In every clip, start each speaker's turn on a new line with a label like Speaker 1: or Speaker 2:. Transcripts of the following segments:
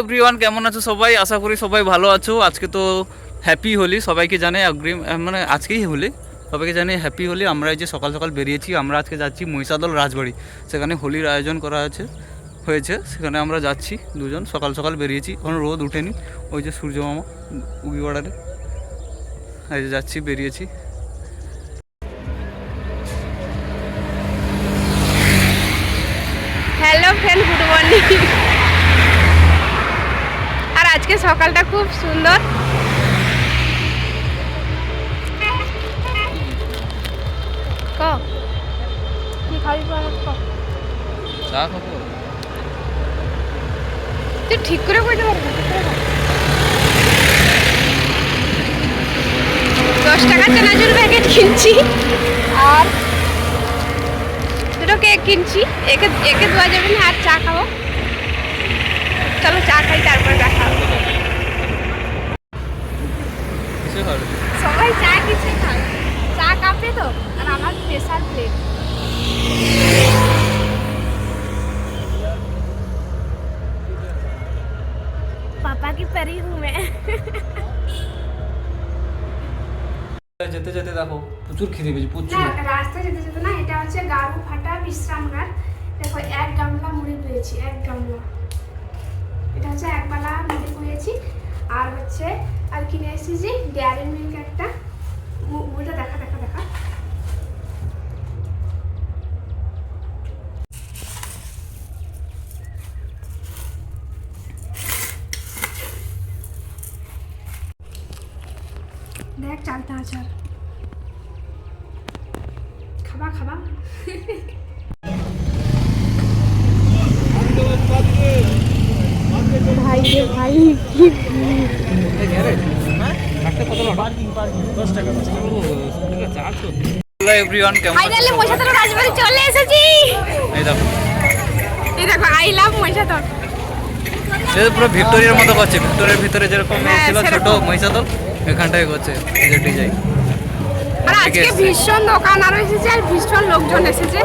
Speaker 1: Everyone, কেমন আছো সবাই? আশা করি সবাই ভালো আছো। আজকে তো হ্যাপি হোলি, সবাইকে জানাই অগ্রিম, মানে আজকেই হোলি, সবাইকে জানাই হ্যাপি হোলি। আমরা এই যে সকাল সকাল বেরিয়েছি, আমরা আজকে যাচ্ছি মহিষাদল রাজবাড়ি। সেখানে হোলির আয়োজন করা হয়েছে, সেখানে আমরা যাচ্ছি দুজন। সকাল সকাল বেরিয়েছি, এখন রোদ উঠেনি, ওই যে সূর্য মামা উগি বাড়ারে, এই যে যাচ্ছি, বেরিয়েছি।
Speaker 2: Hello friend, good morning. আর আজকে সকালটা খুব সুন্দর। কি খাবি?
Speaker 1: চা খাবো।
Speaker 2: তুই ঠিক করে কইতে পারবি? 10 টাকার চানাচুর প্যাকেট কিনছি আর দুটো কেক কিনছি। একে দেওয়া যাবে না, আর চা খাবো। চলো চা খাই, তারপরে দেখা হবে। সবাই চা কিসে খায়? চা কাপে তো, আর আমার স্পেশাল প্লেট। पापा की परी हूँ मैं।
Speaker 1: যেতে যেতে দেখো প্রচুর খিদে পেয়েছে, প্রচুর।
Speaker 2: না, রাস্তায় যেতে যেতে না, এটা হচ্ছে গাড়ু ফাটা বিশ্রামগার। দেখো, এক গামলা মুড়ি পেয়েছি, এক গামলা। এটা হচ্ছে এক পালা মুড়ি পেয়েছি। আর হচ্ছে আর কিনে এসেছি ডেয়ারি মিল্ক একটা। মুড়িটা দেখা দেখা দেখা। দেখ চালতা আচার। খাবা খাবা। ভাই রে ভাই, কি
Speaker 1: এভরিওয়ান, কেমন
Speaker 2: ফাইনালি মহিষাদল রাজবাড়ি চলে এসেছি।
Speaker 1: এই দেখো,
Speaker 2: এই দেখো, আই লাভ মহিষাদল।
Speaker 1: এটা পুরো ভিক্টোরিয়ার মতো করছে। ভিক্টোরিয়ার ভিতরে যেরকম ছিল ছোট
Speaker 2: সেরকম।
Speaker 1: মহিষাদল, এখানটায় করছে এই যে ডিজাইন।
Speaker 2: আর আজকে ভীষণ দোকান আরো এসেছে, আর ভীষণ লোকজন এসেছে।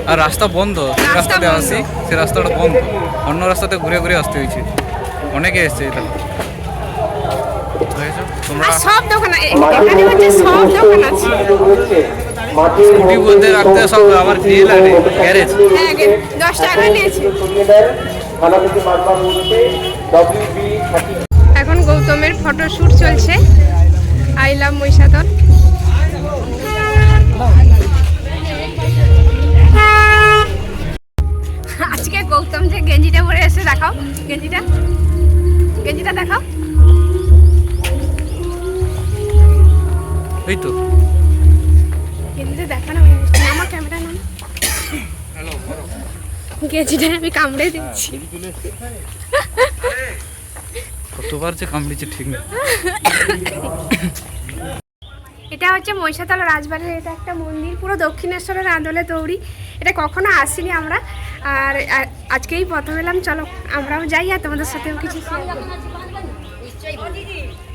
Speaker 1: আর রাস্তা বন্ধ, যে রাস্তাতে আসি সে রাস্তাটা বন্ধ, অন্য রাস্তাতে ঘুরে ঘুরে আসতে হয়েছে। অনেকে এসছে এটা। তোমরা
Speaker 2: আর সব দোকান, এখানে হচ্ছে সব দোকান আছে।
Speaker 1: স্কুটি বলতে রাখতে সব আমার ডিলারে গ্যারেজ।
Speaker 2: হ্যাঁ, 10 টাকা নিয়েছি। এখন গৌতমের ফটোশুট চলছে, আই লাভ মহিষাদল। আজকে গৌতম যে গেঞ্জিটা পরে এসে, দেখাও গেঞ্জিটা, গেঞ্জিটা দেখাও।
Speaker 1: এই তো
Speaker 2: গেঞ্জিটা দেখানো, আমার ক্যামেরা নাম। গেঞ্জিটা আমি কামড়ে দিচ্ছি।
Speaker 1: কতবার যে কামড়িছে ঠিক নেই।
Speaker 2: এটা হচ্ছে মহিষাদল রাজবাড়ির, এটা একটা মন্দির, পুরো দক্ষিণেশ্বরের আদলে তৈরি। এটা কখনো আসিনি আমরা, আর আজকেই প্রথম এলাম। চলো আমরাও যাই, আর তোমাদের সাথেও কিছু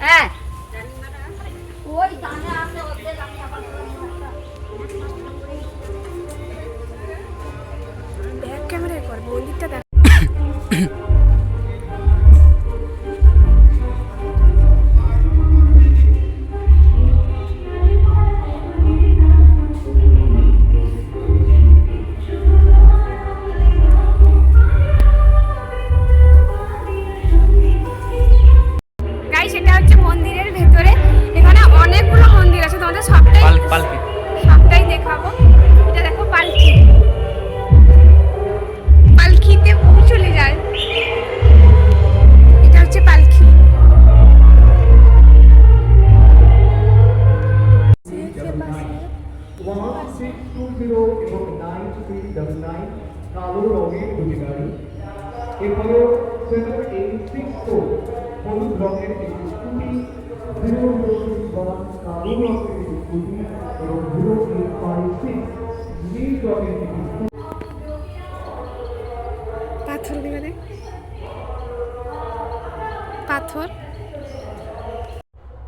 Speaker 2: হ্যাঁ। ব্যাক ক্যামেরায় কর, মন্দিরটা দেখ। সেটা হচ্ছে মন্দিরের ভেতরে। এখানে অনেকগুলো মন্দির আছে, তোমাদের সবটাই দেখাবো। এটা দেখো, পালকি, পালকিতে চলে যায়। এটা হচ্ছে পালকি।
Speaker 3: কালো রঙের দুটি গাড়ি, এরপরে হলুদ রঙের একটি স্কুটি, 001 কালো রঙের একটি স্কুটি এবং 0856 নীল রঙের একটি স্কুটি।
Speaker 2: পাথর দিবে দেখ, পাথর।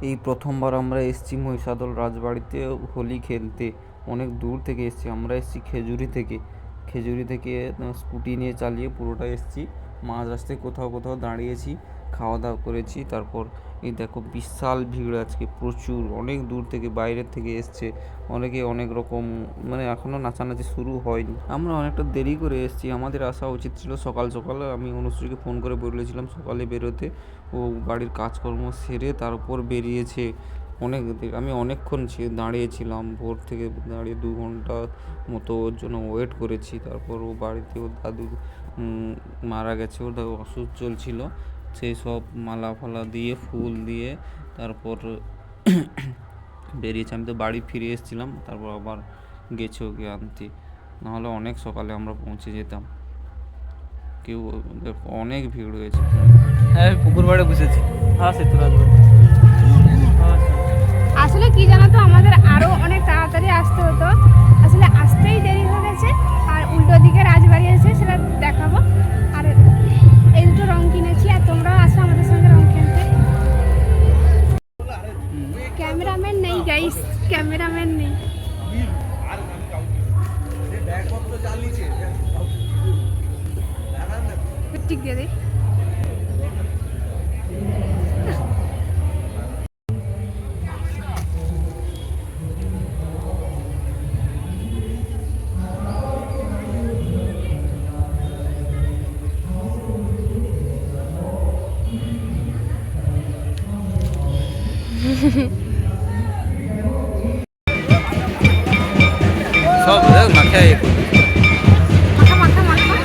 Speaker 4: এই প্রথমবার আমরা এসেছি মহিষাদল রাজবাড়িতে হোলি খেলতে। অনেক দূর থেকে এসেছি আমরা, এসেছি খেজুরি থেকে স্কুটি নিয়ে চালিয়ে পুরোটা এসেছি। মাঝ রাস্তায় কোথাও কোথাও দাঁড়িয়েছি, খাওয়া দাওয়া করেছি। তারপর এই দেখো বিশাল ভিড় আজকে, প্রচুর, অনেক দূর থেকে বাইরের থেকে এসছে অনেকে, অনেক রকম, মানে এখনও নাচানাচি শুরু হয়নি। আমরা অনেকটা দেরি করে এসেছি, আমাদের আসা উচিত ছিল সকাল সকাল। আমি অনুশ্রীকে ফোন করে বলেছিলাম সকালে বেরোতে, ও বাড়ির কাজকর্ম সেরে তারপর বেরিয়েছে। আমি অনেকক্ষণ দাঁড়িয়েছিলাম, ভোর থেকে দাঁড়িয়ে 2 ঘন্টা মতো ওর জন্য ওয়েট করেছি। তারপর ও বাড়িতে ওর দাদু মারা গেছে, ওর দাদু ওষুধ চলছিল, সেই সব মালা ফালা দিয়ে ফুল দিয়ে তারপর বেরিয়েছে। আমি তো বাড়ি ফিরে এসেছিলাম, তারপর আবার গেছে ওকে আনতে, নাহলে অনেক সকালে আমরা পৌঁছে যেতাম। কেউ দেখো অনেক ভিড় হয়েছে।
Speaker 1: হ্যাঁ পুকুর পাড়ে বসেছি। হ্যাঁ সেতু রাজবাড়ি।
Speaker 2: আসলে কি জানো তো, আমাদের আরো অনেক তাড়াতাড়ি আসতে হতো, আসলে আসতেই দেরি হয়ে গেছে। আর উল্টো দিকে রাজবাড়ি আছে, সেটা দেখাবো। আর এই দুটো রং কিনেছি, আর তোমরাও আসো আমাদের সঙ্গে রং খেলতে। ক্যামেরাম্যান নেই গাইস, ক্যামেরাম্যান নেই। ঠিক দিয়ে দিই।
Speaker 1: সব মাথায়
Speaker 2: মাখা মাখা মাখা।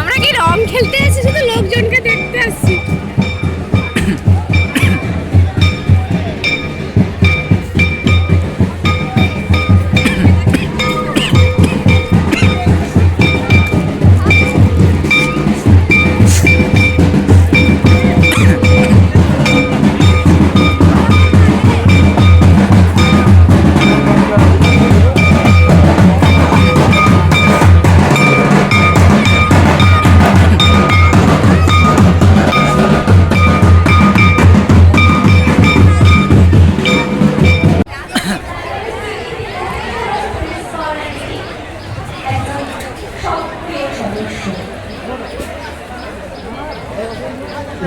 Speaker 2: আমরা কি রং খেলতে এসেছি, শুধু লোকজনকে দেখতে আসছি।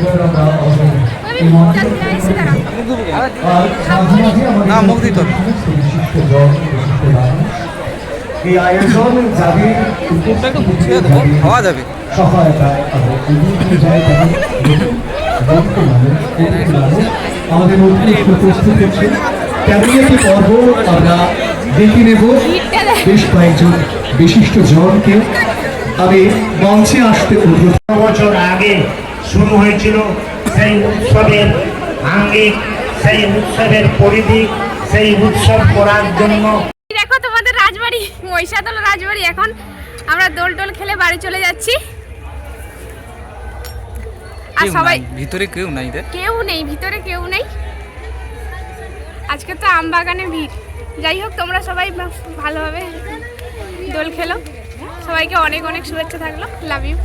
Speaker 3: এবার আমরা
Speaker 2: আমি যাচ্ছি, আইসি দাঁড়া।
Speaker 3: আর মাঝে মাঝে আমাদের
Speaker 1: না, মুখ দিতে হবে।
Speaker 3: সমস্ত বিশিষ্ট জন, বিশিষ্ট মানুষ এই আয়োজন যাদের
Speaker 1: মুখটা একটু গুছিয়ে দেবো, খাওয়া যাবে।
Speaker 3: সহায়তায় আমরা বিভিন্ন জায়গায় বক্ত মানুষ, আমাদের মধ্যে প্রস্তুত হচ্ছে তেমনই একটি পর্ব আমরা দেখে নেব বেশ কয়েকজন বিশিষ্ট জনকে। আমি মঞ্চে আসতে অনুরোধ।
Speaker 5: বছর আগে শুরু হয়েছিল সেই উৎসবের আঙ্গিক, সেই উৎসবের পরিধি, সেই উৎসব করার জন্য।
Speaker 2: দেখো তোমাদের রাজবাড়ি, মহিষাদল রাজবাড়ি। এখন আমরা দোল টোল খেলে বাড়ি চলে যাচ্ছি। আর
Speaker 1: কেউ
Speaker 2: সবাই
Speaker 1: নাই, ভিতরে কেউ নাই রে।
Speaker 2: কেউ নেই, ভিতরে কেউ নেই। আজকে তো আম বাগানে ভিড়। যাই হোক, তোমরা সবাই ভালোভাবে দোল খেলো। সবাইকে অনেক অনেক শুভেচ্ছা থাকলো। Love you.